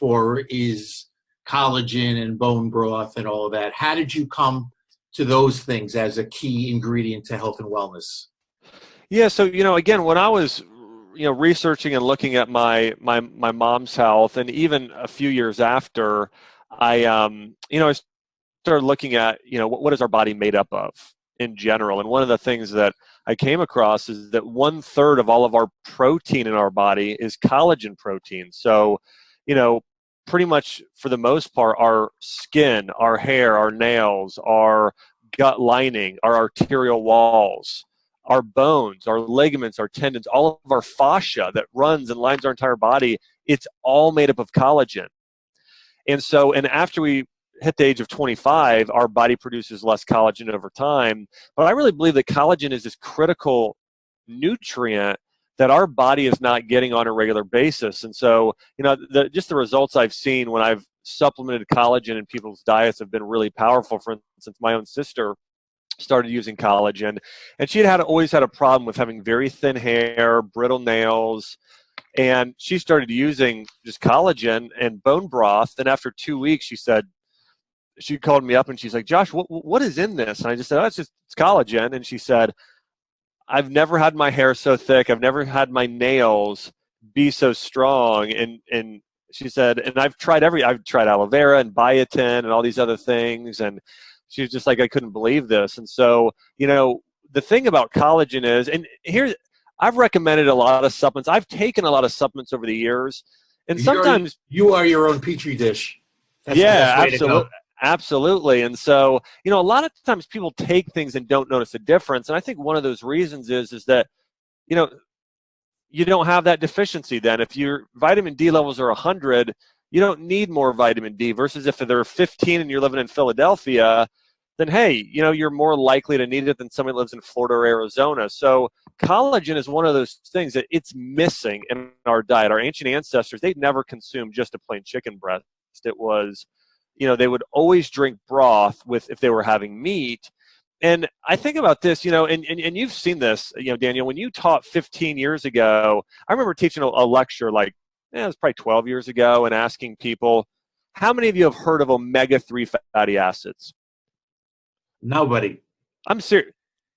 for is collagen and bone broth and all of that. How did you come to those things as a key ingredient to health and wellness? Yeah, so again, when I was researching and looking at my mom's health, and even a few years after, I started looking at what is our body made up of in general. And one of the things that I came across is that 1/3 of all of our protein in our body is collagen protein. So, pretty much for the most part, our skin, our hair, our nails, our gut lining, our arterial walls, our bones, our ligaments, our tendons, all of our fascia that runs and lines our entire body, it's all made up of collagen. And after we hit the age of 25, our body produces less collagen over time. But I really believe that collagen is this critical nutrient that our body is not getting on a regular basis. And so, just the results I've seen when I've supplemented collagen in people's diets have been really powerful. For instance, my own sister started using collagen, and she always had a problem with having very thin hair, brittle nails, and she started using just collagen and bone broth. And after 2 weeks, she called me up and she's like, "Josh, what is in this?" And I just said, "Oh, it's collagen." And she said, "I've never had my hair so thick. I've never had my nails be so strong." And she said, "And I've tried aloe vera and biotin and all these other things." And she was just like, "I couldn't believe this." And so, the thing about collagen is, and here, I've recommended a lot of supplements. I've taken a lot of supplements over the years. And sometimes you are your own petri dish. That's yeah, the best way absolutely. to go. Absolutely. And so, a lot of times people take things and don't notice a difference. And I think one of those reasons is that, you don't have that deficiency then. If your vitamin D levels are 100, you don't need more vitamin D, versus if they're 15 and you're living in Philadelphia, then hey, you're more likely to need it than somebody who lives in Florida or Arizona. So collagen is one of those things that it's missing in our diet. Our ancient ancestors, they'd never consumed just a plain chicken breast. It was, they would always drink broth if they were having meat. And I think about this, and you've seen this, Daniel, when you taught 15 years ago. I remember teaching a lecture it was probably 12 years ago, and asking people, how many of you have heard of omega-3 fatty acids? Nobody. I'm serious.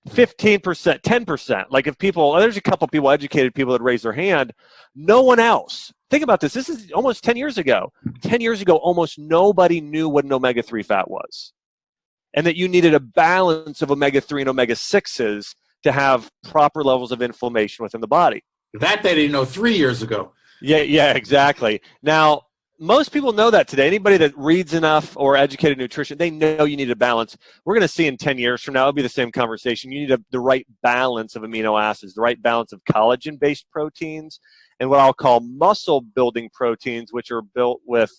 15%, 10%. Like if there's a couple people, educated people that raise their hand, no one else. Think about this. This is almost 10 years ago. 10 years ago, almost nobody knew what an omega-3 fat was, and that you needed a balance of omega-3 and omega-6s to have proper levels of inflammation within the body. That they didn't know 3 years ago. Yeah, exactly. Now, most people know that today. Anybody that reads enough or educated nutrition, they know you need a balance. We're going to see in 10 years from now, it'll be the same conversation. You need the right balance of amino acids, the right balance of collagen-based proteins, and what I'll call muscle-building proteins, which are built with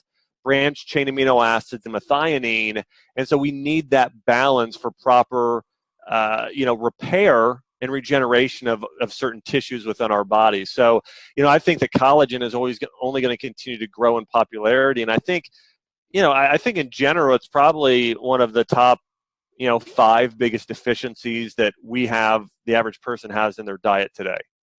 branched-chain amino acids and methionine. And so we need that balance for proper, repair and regeneration of certain tissues within our bodies. So, I think that collagen is only going to continue to grow in popularity. And I think, I think in general, it's probably one of the top, 5 biggest deficiencies that the average person has in their diet today.